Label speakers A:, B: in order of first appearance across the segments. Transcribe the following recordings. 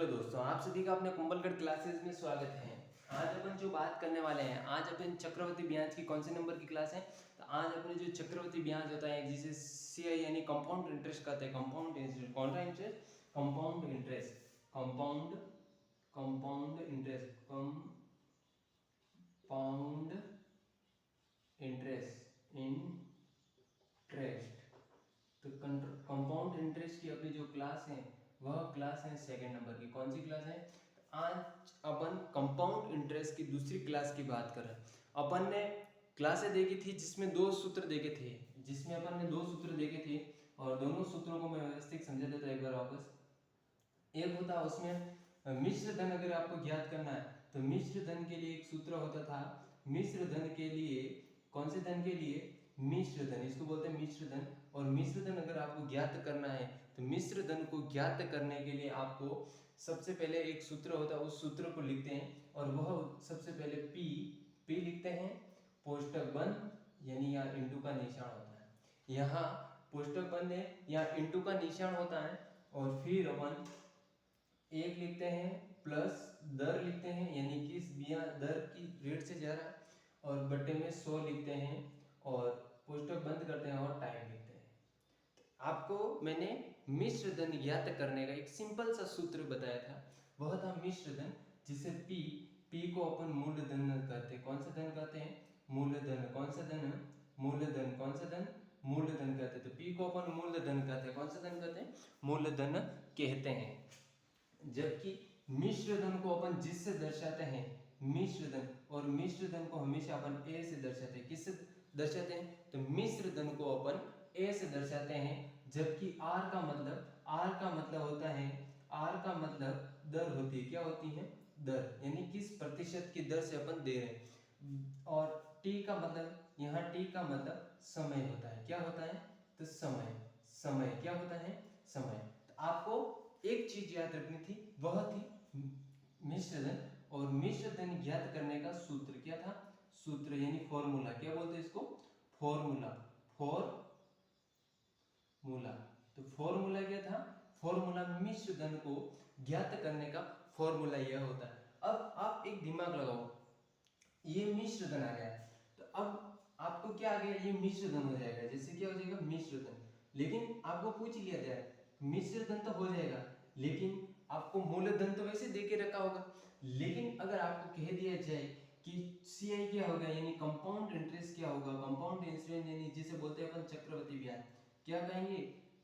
A: Hello दोस्तों, आप सभी का अपने कुंभलगढ़ क्लासेस में स्वागत है। आज अपन जो बात करने वाले हैं, आज अपन चक्रवर्ती ब्याज की कौन से नंबर की क्लास है। तो आज अपने जो चक्रवर्ती ब्याज होता है जिसे सीआई यानी कंपाउंड इंटरेस्ट कहते हैं। कंपाउंड इंटरेस्ट कौन सा interest? Compound interest, compound interest, compound interest. तो कंपाउंड इंटरेस्ट की अपनी जो क्लास है वह क्लास है सेकंड नंबर की। कौन सी क्लास है? आज अपन कंपाउंड इंटरेस्ट की दूसरी क्लास की बात कर रहे हैं। अपन ने क्लासें देखी थी जिसमें दो सूत्र देखे थे, और दोनों सूत्रों को मैं व्यवस्थित समझा देता एक बार वापस। एक होता उसमें मिश्र धन, अगर आपको ज्ञात करना है तो मिश्र धन के लिए एक सूत्र होता था। मिश्र धन के लिए, कौन से धन के लिए? मिश्र धन, इसको बोलते हैं मिश्र धन। और मिश्र धन अगर आपको ज्ञात करना है तो मिश्र धन को ज्ञात करने के लिए आपको सबसे पहले एक सूत्र होता है, उस सूत्र को लिखते हैं। और वह सबसे पहले पी लिखते हैं, पोष्टक बंद, यानी यहाँ इंटू का निशान होता है। यहाँ पोष्टक बंद है, यहाँ इंटू का निशान होता है। और फिर अपन एक लिखते हैं प्लस दर लिखते हैं, यानी कि दर की रेट से जा रहा है, और बट्टे में 100 लिखते हैं और पोस्टक बंद करते हैं और टाइम लिखते हैं। आपको मैंने मिश्र धन ज्ञात करने का एक सिंपल सा सूत्र बताया था, वह था मिश्र धन, जिसे पी को अपन मूलधन कहते हैं। कौन सा धन कहते हैं? मूलधन। कौन सा धन? मूलधन। कौन सा धन? मूलधन कहते हैं। तो पी को अपन मूलधन कहते हैं। कौन सा धन कहते हैं? मूलधन कहते हैं। जबकि मिश्र धन को अपन जिससे दर्शाते हैं मिश्र धन, और मिश्र धन को हमेशा अपन ए से दर्शाते हैं। किससे दर्शाते हैं? तो मिश्र धन को अपन ए से दर्शाते हैं। जबकि आर का मतलब होता है, आर का मतलब दर होती है। क्या होती है? दर, यानी किस प्रतिशत की दर से अपन दे रहे हैं। और टी का मतलब, यहाँ टी का मतलब समय होता है। क्या होता है? तो समय क्या होता है? समय। तो आपको एक चीज याद रखनी थी, वह थी मिश्र धन। और मिश्र धन ज्ञात करने का सूत्र क्या था? सूत्र यानी फॉर्मूला। क्या बोलते हैं इसको? फॉर्मूला। तो फॉर्मूला क्या था? फॉर्मूला मिश्र धन को ज्ञात करने का फॉर्मूला यह होता है। अब आप एक दिमाग लगाओ, ये मिश्र धन आ गया, तो अब आपको क्या आ गया? ये मिश्र धन हो जाएगा। जैसे क्या हो जाएगा? मिश्र धन। लेकिन आपको पूछ लिया जाए, मिश्र धन तो हो जाएगा, लेकिन आपको मूलधन तो वैसे दे के रखा होगा। लेकिन अगर आपको कह दिया जाए कि सीआई क्या होगा, यानी कंपाउंड इंटरेस्ट क्या होगा? कंपाउंड इंटरेस्ट यानी जिसे बोलते हैं अपन चक्रवृद्धि ब्याज। क्या कहेंगे?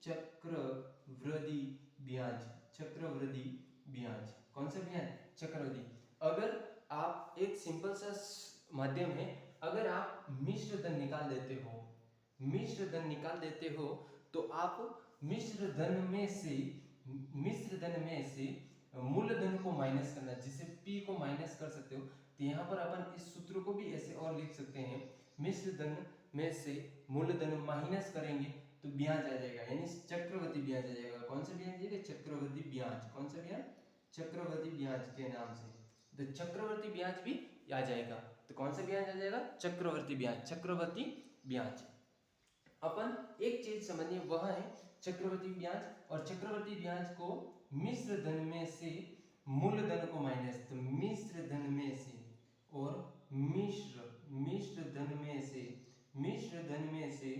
A: चक्रवृद्धि ब्याज। चक्रवृद्धि ब्याज। कौन सा ब्याज? चक्रवृद्धि। अगर आप एक सिंपल सा माध्यम है, अगर आप मिश्र धन निकाल देते हो तो आप मिश्र धन में से मूलधन को माइनस करना, जिसे पी को माइनस कर सकते हो। तो यहाँ पर अपन इस सूत्र को भी ऐसे और लिख सकते हैं, मिश्र धन में से मूलधन माइनस करेंगे तो ब्याज आ जाएगा, यानी चक्रवृद्धि ब्याज आ जाएगा। कौन सा ब्याज आ जाएगा? चक्रवृद्धि ब्याज। कौन सा ब्याज? चक्रवृद्धि ब्याज के नाम से तो चक्रवृद्धि ब्याज भी आ जाएगा। तो कौन सा ब्याज आ जाएगा? चक्रवृद्धि ब्याज। अपन एक चीज समझिए, वह है चक्रवृद्धि ब्याज। और चक्रवृद्धि ब्याज को मिश्र धन में से मूलधन को माइनस, तो मिश्र धन में से और मिश्र धन में से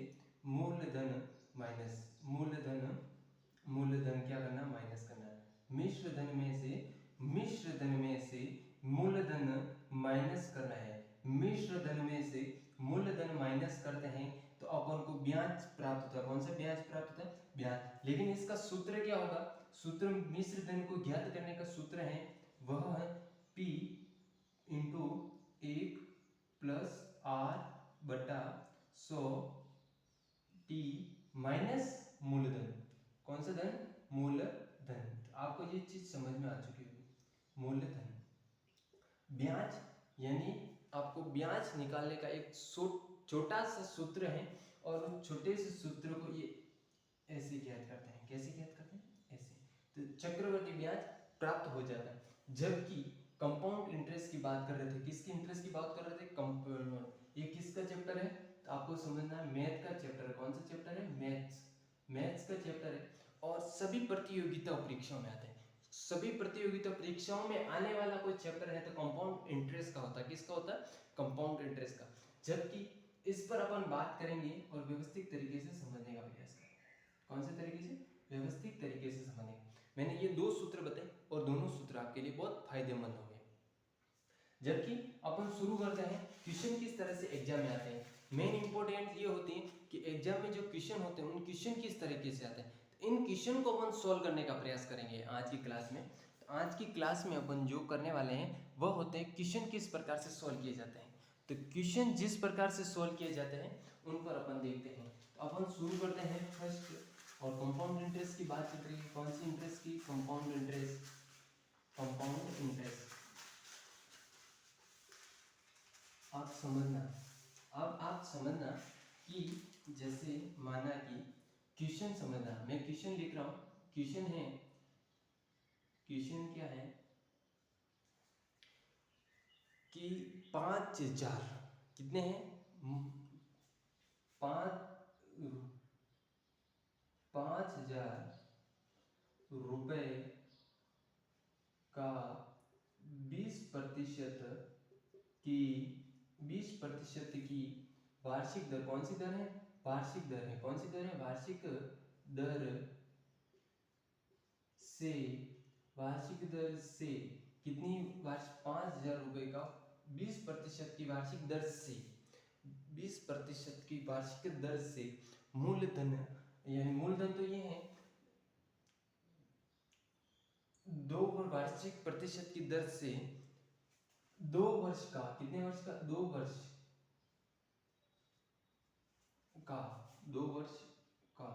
A: मूलधन माइनस, मूलधन क्या करना? माइनस करना। मिश्र धन में से मूलधन माइनस करना है। मिश्र धन में से मूलधन माइनस करते हैं तो अपन को ब्याज प्राप्त होता है। कौन सा ब्याज प्राप्त होता है? ब्याज। लेकिन इसका सूत्र क्या होगा? सूत्र मिश्र धन को ज्ञात करने का सूत्र है, वह है P इंटू 1 प्लस R बटा 100 T माइनस मूलधन। कौन सा धन? मूलधन। तो आपको ये चीज समझ में आ चुकी होगी। मूलधन, ब्याज, यानी आपको ब्याज निकालने का एक छोटा सा सूत्र है, और उस छोटे से सूत्र को ये ऐसे ज्ञात करते हैं। कैसे ज्ञात करते हैं? ऐसे। तो चक्रवृद्धि ब्याज प्राप्त हो जाता है। जबकि कंपाउंड इंटरेस्ट की बात कर रहे थे, किसकी इंटरेस्ट की बात कर रहे थे? कंपाउंड। ये किसका चैप्टर है? तो आपको समझना है मैथ का चैप्टर है। कौन सा चैप्टर है? मैथ्स का चैप्टर है। और सभी प्रतियोगिता परीक्षाओं में आते हैं। सभी प्रतियोगिता परीक्षाओं में आने वाला कोई चैप्टर है तो कंपाउंड इंटरेस्ट का होता है। किसका होता है? कंपाउंड इंटरेस्ट का। जबकि इस पर अपन बात करेंगे और व्यवस्थित तरीके से समझने का प्रयास करेंगे। कौन से तरीके से? व्यवस्थित तरीके से समझने। मैंने ये दो सूत्र बताए और दोनों सूत्र आपके लिए बहुत फायदेमंद होंगे। जबकि अपन शुरू करते हैं क्वेश्चन किस तरह से एग्जाम में आते हैं। मेन इंपॉर्टेंट ये होती है कि एग्जाम में जो क्वेश्चन होते हैं उन क्वेश्चन किस तरीके से आते हैं। तो इन क्वेश्चन को अपन सॉल्व करने का प्रयास करेंगे आज की क्लास में। तो आज की क्लास में अपन जो करने वाले हैं वह होते हैं क्वेश्चन किस प्रकार से सॉल्व किए जाते हैं। तो क्वेश्चन जिस प्रकार से सॉल्व किए जाते हैं उन पर अपन देखते हैं। तो अपन शुरू करते हैं फर्स्ट। और कंपाउंड इंटरेस्ट की बात चल रही है। कौन सी इंटरेस्ट की? Compound interest. कंपाउंड इंटरेस्ट आप समझना। अब आप समझना कि जैसे माना कि क्वेश्चन समझना, मैं क्वेश्चन लिख रहा हूं। क्वेश्चन है, क्वेश्चन क्या है कि 5,000 कितने हैं? 5,000 रुपए का 20% की 20% की वार्षिक दर। कौन सी दर है? वार्षिक दर है। कौन सी दर है? वार्षिक दर से, वार्षिक दर से कितनी? 5,000 रुपए का 20% की वार्षिक दर से, 20% की वार्षिक दर से मूलधन, यानी मूलधन तो ये है 2 वार्षिक प्रतिशत की दर से 2 वर्ष का, कितने वर्ष का? 2 वर्ष का, 2 वर्ष का,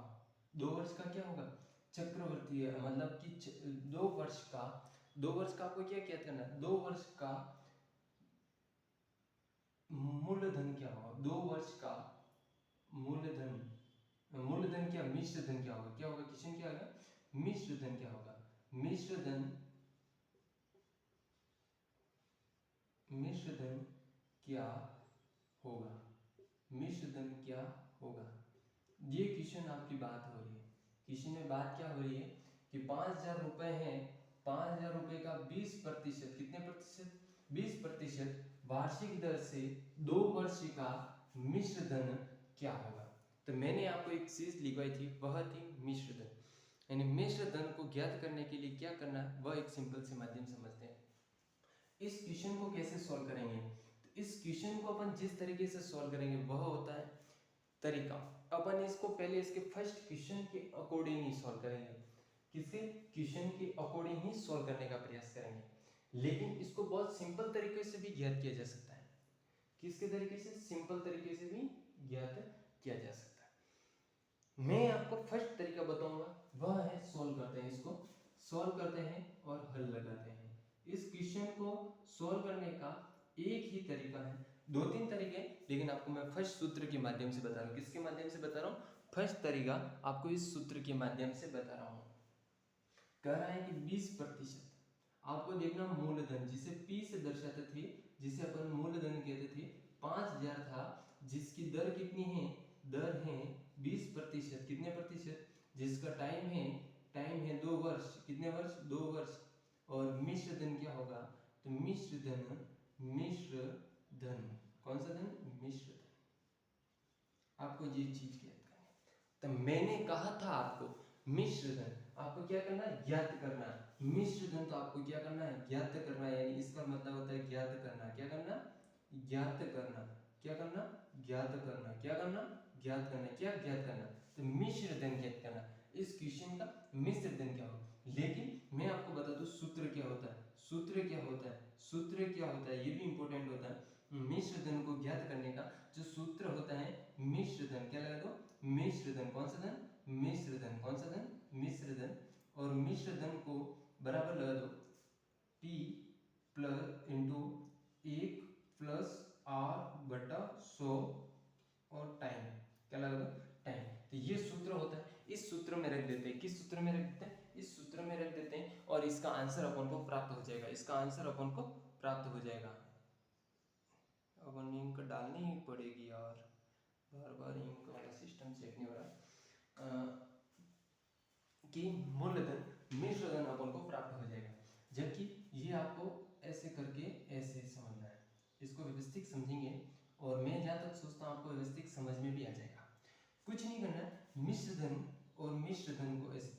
A: 2 वर्ष का क्या होगा? चक्रवर्ती है, मतलब कि 2 वर्ष का, 2 वर्ष का आपको क्या क्या करना है? 2 वर्ष का मूलधन क्या होगा? 2 वर्ष का मूलधन, मूलधन क्या? मिश्र धन क्या होगा? क्या होगा? क्वेश्चन क्या होगा? मिश्र धन क्या होगा? मिश्र धन, मिश्र धन क्या होगा? मिश्र धन क्या होगा? ये क्वेश्चन आपकी बात हो रही है। क्वेश्चन में बात क्या हो रही है कि 5,000 रुपए है, 5,000 रुपए का 20%, कितने प्रतिशत? 20% वार्षिक दर से 2 वर्ष का मिश्र धन क्या होगा? तो मैंने आपको एक चीज लिखवाई थी, वह थी मिश्र धन। यानी मिश्र धन को ज्ञात करने के लिए क्या करना है वह एक सिंपल से माध्यम समझते हैं। इस क्वेश्चन को कैसे सॉल्व करेंगे? तो इस क्वेश्चन को अपन जिस तरीके से सॉल्व करेंगे वह होता है तरीका। अपन इसको पहले इसके फर्स्ट क्वेश्चन के अकॉर्डिंग ही सॉल्व करेंगे। किसी क्वेश्चन के अकॉर्डिंग ही सॉल्व करने का प्रयास करेंगे, लेकिन इसको बहुत सिंपल तरीके से भी ज्ञात किया जा सकता है। किसके तरीके से? सिंपल तरीके से भी ज्ञात किया जा सकता है। मैं आपको फर्स्ट तरीका बताऊंगा, वह है सॉल्व करते हैं, इसको सॉल्व करते हैं और हल लगाते हैं। इस क्वेश्चन को सॉल्व करने का एक ही तरीका है, 2-3 तरीके, लेकिन आपको मैं फर्स्ट सूत्र के माध्यम से बता रहा हूँ। किसके माध्यम से बता रहा हूँ? फर्स्ट तरीका आपको इस सूत्र के माध्यम से बता रहा हूँ। कह रहा है कि 20%, आपको देखना मूलधन, जिसे P से दर्शाते थे, जिसे अपन मूलधन कहते थे, 5,000 था, जिसकी दर कितनी है? दर है 20%, कितने प्रतिशत? जिसका टाइम है 2 वर्ष, कितने वर्ष? 2 वर्ष। और मिश्र धन क्या होगा? तो मिश्र धन, मिश्र धन, कौन सा धन? मिश्र धन। आपको ये चीज ज्ञात करनी है। तो मैंने कहा था आपको मिश्र धन आपको क्या करना है? ज्ञात करना है। मिश्र धन तो आपको क्या करना है? ज्ञात करना है। यानी इसका मतलब होता है ज्ञात करना। क्या करना? ज्ञात करना। क्या करना? ज्ञात करना। क्या करना? ज्ञात करना। क्या ज्ञात करना? तो मिश्र धन ज्ञात करना। इस क्वेश्चन का मिश्र धन क्या होगा? लेकिन मैं आपको बता दूं सूत्र क्या होता है। सूत्र क्या होता है? सूत्र क्या होता है ये भी इंपॉर्टेंट होता है। मिश्र धन को ज्ञात करने का जो सूत्र होता है मिश्र धन, क्या लगा दो? मिश्र धन। कौन सा धन? मिश्र धन। कौन सा धन? मिश्र धन। और मिश्र धन को बराबर लगा दो P plus into 1 plus R बटा 100 और टाइम, क्या लगा दो? टाइम। तो ये सूत्र होता है, इस सूत्र में रख देते हैं। किस सूत्र में रख देते हैं? इस सूत्र में रख देते हैं और इसका आंसर अपन को प्राप्त हो जाएगा। इसका आंसर अपन को प्राप्त हो जाएगा। अपन इंक डालनी ही पड़ेगी यार, बार बार इंक वाला सिस्टम चेक नहीं हो रहा। कि मूलधन, मिश्र धन अपन को प्राप्त हो जाएगा। जबकि ये आपको ऐसे करके ऐसे समझना है, इसको व्यवस्थित समझेंगे और मैं जहाँ तक सोचता हूँ आपको व्यवस्थित समझ में भी आ जाएगा। कुछ नहीं करना है, मिश्र धन और मिश्र धन को ऐसे,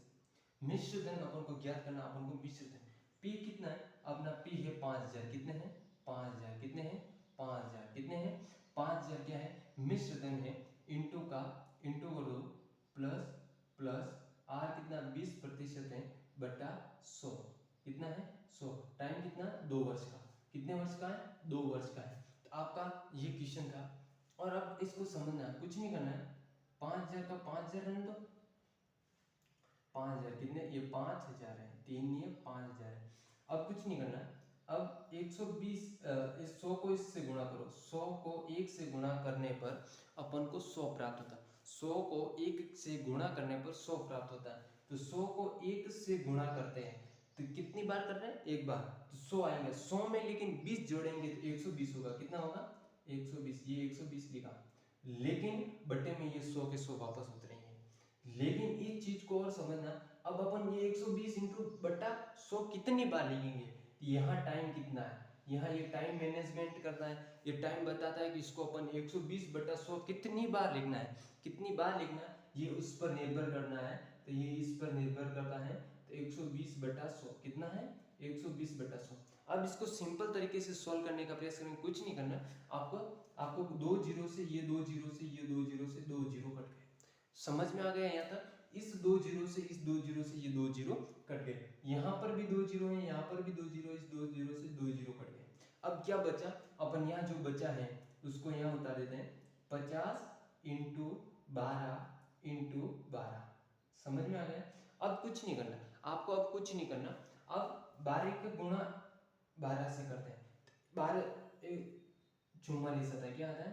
A: मिश्र धन अपन को ज्ञात करना, अपन को मिश्र धन P कितना है, अपना P है 5000, कितने हैं 5000, कितने हैं 5000, कितने हैं 5000, क्या है मिश्र धन है, इंटू का इंटू कर दो प्लस प्लस R कितना 20% है बटा 100, कितना है 100, टाइम कितना 2 वर्ष का, कितने वर्ष का है 2 वर्ष का है। तो आपका ये क्वेश्चन था और अब इसको समझना, कुछ नहीं करना है, 5000 का 5000 रहने दो, 5000 कितने, ये 5000 है, 3 नहीं है 5000 है। अब कुछ नहीं करना, अब 120 इस 100 को इससे गुणा करो, 100 को 1 से गुणा करने पर अपन को 100 प्राप्त होता है, 100 को 1 से गुणा करने पर 100 प्राप्त होता है। तो 100 को 1 से गुणा करते हैं तो कितनी बार कर रहे हैं, एक बार, तो 100 आएंगे, 100 में लेकिन 20 जोड़ेंगे तो 120 होगा, कितना होगा 120, ये 120 लिखा, लेकिन बटे में ये 100 के 100 वापस उतरेंगे। लेकिन इस चीज को और समझना, अब अपन ये 120 इंटू बटा 100 कितनी बार लिखेंगे, यहाँ टाइम कितना है, यहाँ ये टाइम मैनेजमेंट करना है, ये टाइम बताता है कि इसको अपन 120 बटा 100 कितनी बार लिखना है, कितनी बार लिखना है ये उस पर निर्भर करना है, तो ये इस पर निर्भर करता है। तो 120 बटा 100 कितना है 120 बटा 100। अब इसको सिंपल तरीके से सॉल्व करने का प्रयास करेंगे, कुछ नहीं करना आपको, आपको 2 जीरो से ये 2 जीरो से ये 2 जीरो से 2 जीरो कट गए, समझ में आ गया यहाँ तक, इस 2 जीरो से इस 2 जीरो से ये 2 जीरो कट गए, यहाँ पर भी 2 जीरो है, यहाँ पर भी 2 जीरो, इस 2 जीरो से 2 जीरो कट गए। अब क्या बचा, अपन यहाँ जो बचा है उसको यहाँ उतार देते हैं, 50 इंटू 12 इंटू 12, समझ में आ गया। अब कुछ नहीं करना आपको, अब कुछ नहीं करना, अब 12 का गुणा 12 से करते हैं, 12 44 आता है, क्या आता है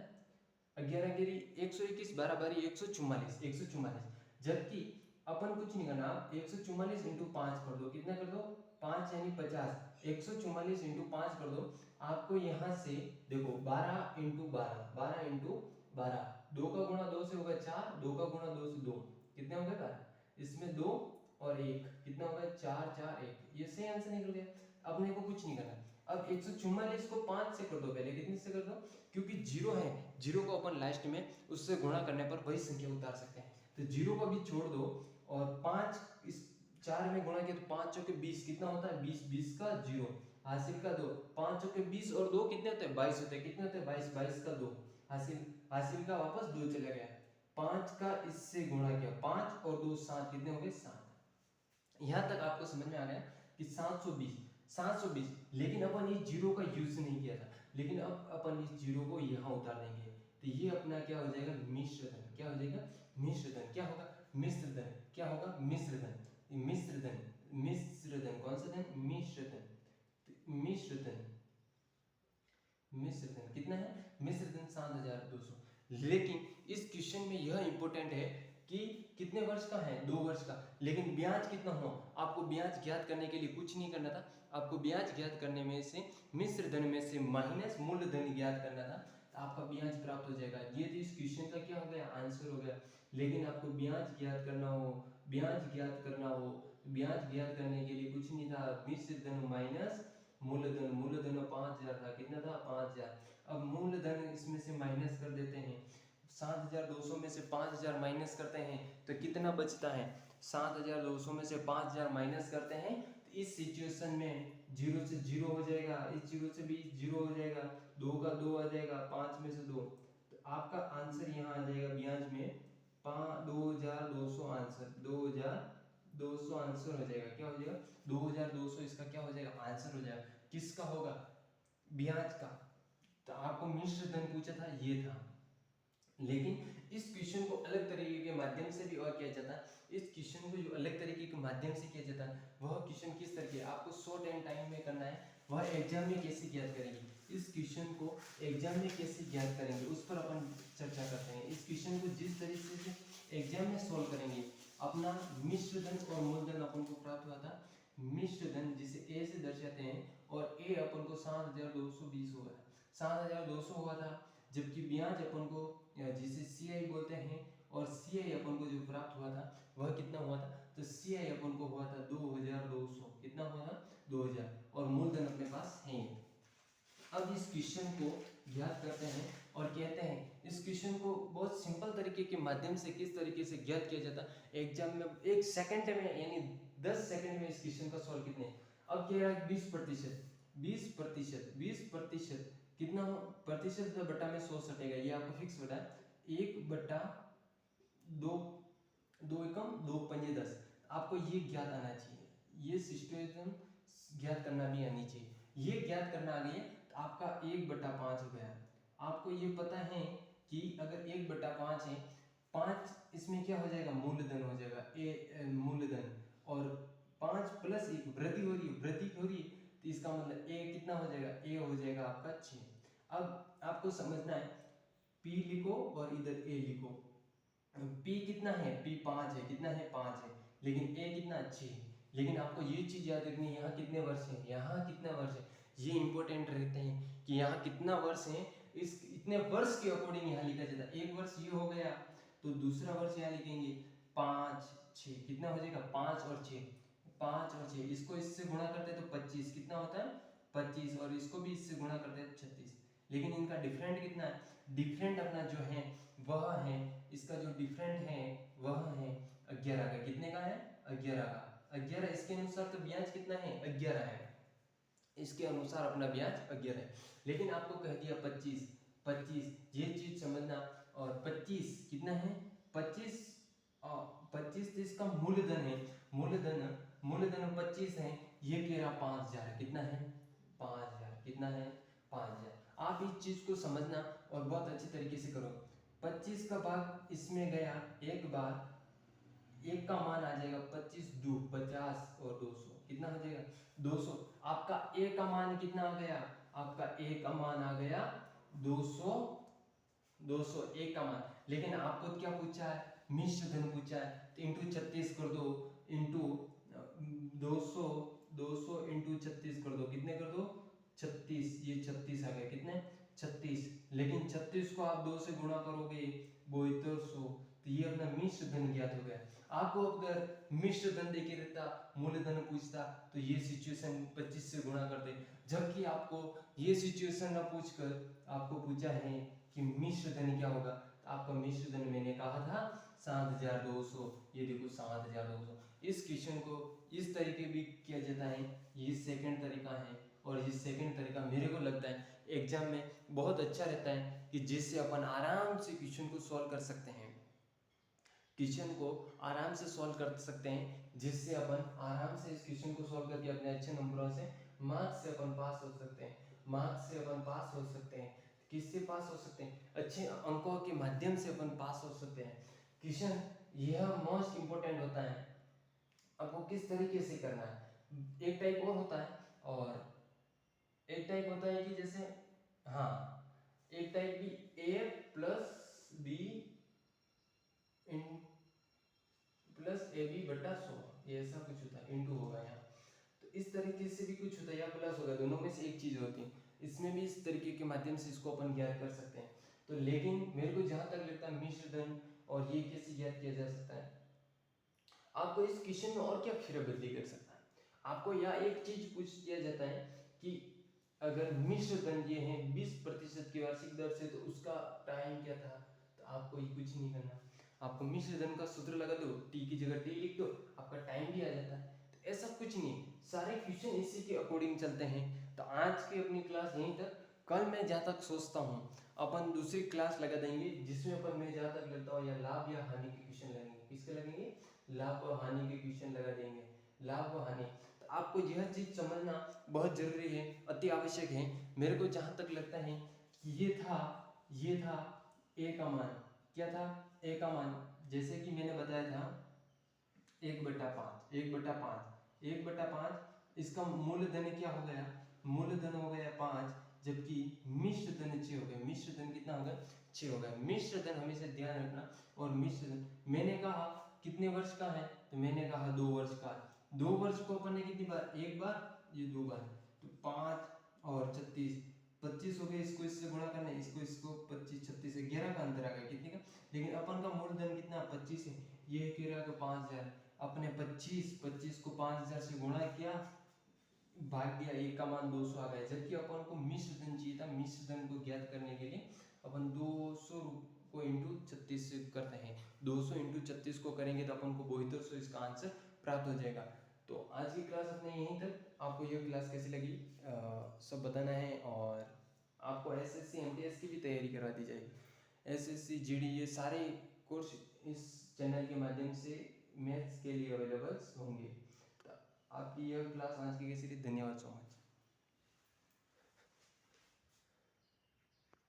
A: 11 गिरी 121, 12 बारी 144, 144, जबकि अपन कुछ नहीं करना, 144 इंटू 5 कर दो, कितना कर दो 5 यानी 50, 144 इंटू 5 कर दो, आपको यहाँ से देखो 12 इंटू 12, 12 इंटू 12, 2 का गुणा 2 से होगा 4, 2 का गुणा 2 से 2, कितने हो गए 12, इसमें 2 और 1 कितना होगा 4 4 1, ये सही आंसर निकल गया। अपने को कुछ नहीं करना, अब 144 को 5 से कर दो, पहले कितने से कर दो, क्योंकि जीरो है, जीरो को अपन लास्ट में उससे गुणा करने पर वही संख्या उतार सकते हैं, तो जीरो को भी छोड़ दो और 5 इस 4 में गुणा किया तो 5 चौके 20, कितना होता है 20, 20 का 0, हासिल का 2, 5 चौके 20 और 2 कितने होते हैं 22 होते हैं, कितने होते हैं 22, 22 का 2, हासिल, हासिल का वापस 2 चला गया, 5 का इससे गुणा किया, 5 और 2 7, कितने हो गए 7। यहाँ तक आपको समझ में आ गया कि 720, 720, लेकिन अपन इस जीरो का यूज नहीं किया था, लेकिन अब अपन इस जीरो को यहाँ उतार देंगे, तो ये अपना क्या हो जाएगा मिश्र धन, क्या हो जाएगा मिश्र धन, क्या होगा मिश्र धन, क्या होगा मिश्र धन, मिश्र धन, मिश्र धन, कौन सा धन मिश्र धन, मिश्र धन, मिश्र धन कितना है मिश्र धन 7200। लेकिन इस क्वेश्चन में यह इंपॉर्टेंट है कि कितने वर्ष का है 2 वर्ष का, लेकिन ब्याज कितना हो, आपको ब्याज ज्ञात करने के लिए कुछ नहीं करना था, आपको ब्याज ज्ञात करने में से मिश्र धन में से माइनस मूलधन ज्ञात करना था, तो आपका ब्याज प्राप्त हो जाएगा। ये तो इस क्वेश्चन का क्या हो गया आंसर हो गया। लेकिन आपको ब्याज ज्ञात करना हो, ब्याज ज्ञात करना हो, ब्याज ज्ञात करने के लिए कुछ नहीं था, मिश्र धन माइनस मूलधन, मूलधन 5000 था, कितना था 5000। अब मूलधन इसमें से माइनस कर देते हैं, 7200 में से 5000 माइनस करते हैं तो कितना बचता है, 7200 में से 5000 माइनस करते हैं तो इस सिचुएशन में 0 से 0 हो जाएगा, इस 0 से भी 0 हो जाएगा, 2 का 2 आ जाएगा, 5 में से 2, तो आपका आंसर यहाँ आ जाएगा ब्याज में 2200 आंसर, 2200 आंसर हो जाएगा, क्या हो जाएगा 2200, इसका क्या हो जाएगा आंसर हो जाएगा, किसका होगा ब्याज का। तो आपको मिश्र धन पूछा था ये था, लेकिन इस क्वेश्चन को अलग तरीके के माध्यम से भी और किया जाता है, इस क्वेश्चन को जो अलग तरीके के माध्यम से किया जाता है वह क्वेश्चन किस तरह के आपको शॉर्ट एंड टाइम में करना है, वह एग्जाम में कैसे ज्ञात करेंगे, इस क्वेश्चन को एग्जाम में कैसे ज्ञात करेंगे उस पर अपन चर्चा करते हैं। इस क्वेश्चन को जिस तरीके से एग्जाम में सॉल्व करेंगे, अपना मिश्र धन और मूलधन अपन को प्राप्त हुआ था, मिश्र धन जिसे ए से दर्शाते हैं और ए अपन को 7220 हुआ था, 7200 हुआ था, जबकि ब्याज अपन को जिसे CI बोलते हैं और CI अपन को जो प्राप्त हुआ था वह कितना हुआ था, तो CI अपन को हुआ था 2200, कितना हुआ था 2000 और मूलधन अपने पास है ही। अब इस क्वेश्चन को ज्ञात करते हैं और कहते हैं इस क्वेश्चन को बहुत सिंपल तरीके के माध्यम से किस तरीके से ज्ञात किया जाता है एग्जाम में 1 सेकंड में, यानी 10 सेकंड में इस क्वेश्चन का सॉल्व कितने। अब कह रहा है 20% कितना प्रतिशत बटा में 100 सटेगा, ये आपको फिक्स बता है 1/2, 2 एकम 2 पंजे 10। आपको ये ज्ञात आना चाहिए, ये सिस्टम ज्ञात करना भी आनी चाहिए। ये ज्ञात करना आ गई तो आपका 1/5 हो गया। आपको ये पता है कि अगर 1/5 है, 5 इसमें क्या हो जाएगा, मूलधन हो जाएगा, मूलधन, और 5 + 1 वृद्धि हो रही है तो इसका मतलब a कितना हो जाएगा, a हो जाएगा आपका 6। अब आपको समझना है, p लिखो और इधर a लिखो। p कितना है, p 5 है, कितना है 5 है, लेकिन a कितना 6 है। लेकिन आपको ये चीज याद रखनी है, यहाँ कितने वर्ष है, यहाँ कितना वर्ष है, ये इंपॉर्टेंट रहते हैं कि यहाँ कितना वर्ष है, इस इतने वर्ष के अकॉर्डिंग यहाँ लिखा जाता है। एक वर्ष ये हो गया तो दूसरा वर्ष यहाँ लिखेंगे 5 6, कितना हो जाएगा 5 और 6, 5 और 6, इसको इससे गुणा करते हैं तो 25, कितना होता है 25, और इसको भी इससे गुणा करते हैं 36। लेकिन इनका डिफरेंट कितना है, डिफरेंट अपना जो है वह है, इसका जो डिफरेंट है वह है 11 का। कितने का है, 11 का। 11 इसके अनुसार तो ब्याज कितना है, 11 है, इसके अनुसार अपना ब्याज 11 है। लेकिन आपको कह दिया 25, ये चीज समझना। और 25 कितना है, 25 तो इसका मूलधन है, मूलधन 25 है, ये कह रहा 5000 है, कितना है 5000, कितना है 5000। आप इस चीज को समझना और बहुत अच्छी तरीके से करो। 25 का भाग इसमें गया एक बार, एक का मान आ जाएगा 25 2 50 और 200, कितना हो जाएगा 200। आपका ए का मान कितना आ गया, आपका ए का मान आ गया 200, 200 ए का मान। लेकिन आपको क्या पूछा है, मिश्र धन पूछा है, तो इंटू 36 कर दो, इंटू 200, 200 इंटू 36 कर दो, कितने कर दो 36, ये 36 आ गया, कितने 36। लेकिन 36 को आप 2 से गुणा करोगे 7200, तो ये अपना मिश्र धन ज्ञात हो गया। आपको अगर मिश्र धन देके रहता, मूलधन पूछता, तो ये सिचुएशन 25 से गुणा करते। जबकि आपको ये सिचुएशन ना पूछकर आपको पूछा है कि मिश्र धन क्या होगा, तो आपका मिश्र धन मैंने कहा था 7200, ये देखो 7200। इस क्वेश्चन को इस तरीके भी किया जाता है, ये सेकंड तरीका है, और ये सेकंड तरीका मेरे को लगता है एग्जाम में बहुत अच्छा रहता है कि जिससे अपन आराम से क्वेश्चन को सॉल्व कर सकते हैं, क्वेश्चन को आराम से सॉल्व कर सकते हैं, जिससे अपन आराम से इस क्वेश्चन को सॉल्व करके अपने अच्छे नंबरों से मार्क्स से अपन पास हो सकते हैं, मार्क्स से अपन पास हो सकते हैं। किससे पास हो सकते हैं, अच्छे अंकों के माध्यम से अपन पास हो सकते हैं। क्वेश्चन यह मोस्ट इंपोर्टेंट होता है, आपको किस तरीके से करना है। एक टाइप और होता है, और एक टाइप होता है कि जैसे, हाँ, एक टाइप भी a + b + ab बटा 100, ये ऐसा कुछ होता है, इंटू होगा यहाँ। तो इस तरीके से भी कुछ होता है, या प्लस होगा, दोनों में से एक चीज होती है। इसमें भी इस तरीके के माध्यम से इसको अपन ज्ञात कर सकते हैं। तो लेकिन मेरे को जहां तक लगता है मिश्र धन और ये कैसे ज्ञात किया जा सकता है, आपको इस क्वेश्चन में और क्या फेरबदली कर सकता है। आपको यहाँ एक चीज पूछ दिया जाता है कि अगर मिश्र धन ये है 20% की वार्षिक दर से, तो उसका टाइम क्या था। तो आपको ये कुछ नहीं करना, आपको मिश्र धन का सूत्र लगा दो, टी की जगह टी लिख दो, आपका टाइम भी आ जाता है। तो ऐसा कुछ नहीं, सारे क्वेश्चन इसी के अकॉर्डिंग चलते हैं। तो आज की अपनी क्लास यहीं तक। कल मैं जहाँ तक सोचता हूँ अपन दूसरी क्लास लगा देंगे, जिसमें अपन मैं जहाँ तक लगता हूँ या लाभ या हानि के क्वेश्चन लगेंगे। किसके लगेंगे, लाभ और हानि के क्वेश्चन लगा देंगे, लाभ और हानि। तो आपको यह चीज समझना बहुत जरूरी है, अति आवश्यक है। मेरे को जहां तक लगता है कि ये था ए का मान, क्या था ए का मान, जैसे कि मैंने बताया था 1/5, इसका मूलधन क्या हो गया, मूलधन हो गया 5, जबकि मिश्र धन 6 हो गया। मिश्र धन कितना हो गया, 6 हो गया। मिश्र धन हमेशा ध्यान रखना। और मिश्र धन मैंने कहा कितने वर्ष का है, तो मैंने कहा 2 वर्ष का। 2 वर्ष को अपन ने कितनी बार, एक बार, ये 2 बार, तो 5 और 36, 25 हो गए। इसको इससे गुणा करना है, इसको 25 36 11 का अंतर आ गया, कितने का। लेकिन अपन का मूलधन कितना 25 है, ये कह रहा है 5000। अपने 25 को 5000 से गुणा किया, भाग दिया, एक का मान 200 आ गया, जबकि अपन को मिश्र धन चाहिए था। मिश्र धन को ज्ञात करने के लिए अपन 200 को इंटू 36 करते हैं। 200 इंटू 36 को करेंगे तो अपन को 7200 इसका आंसर प्राप्त हो जाएगा। तो आज की क्लास अपने यहीं तक। आपको यह क्लास कैसी लगी सब बताना है, और आपको एसएससी एमटीएस की भी तैयारी करवा दी जाएगी। एसएससी जीडी ये सारे कोर्स इस चैनल के माध्यम से मैथ्स के लिए अवेलेबल होंगे। तो आपकी यह क्लास आज की कैसी रही, धन्यवाद सो मच।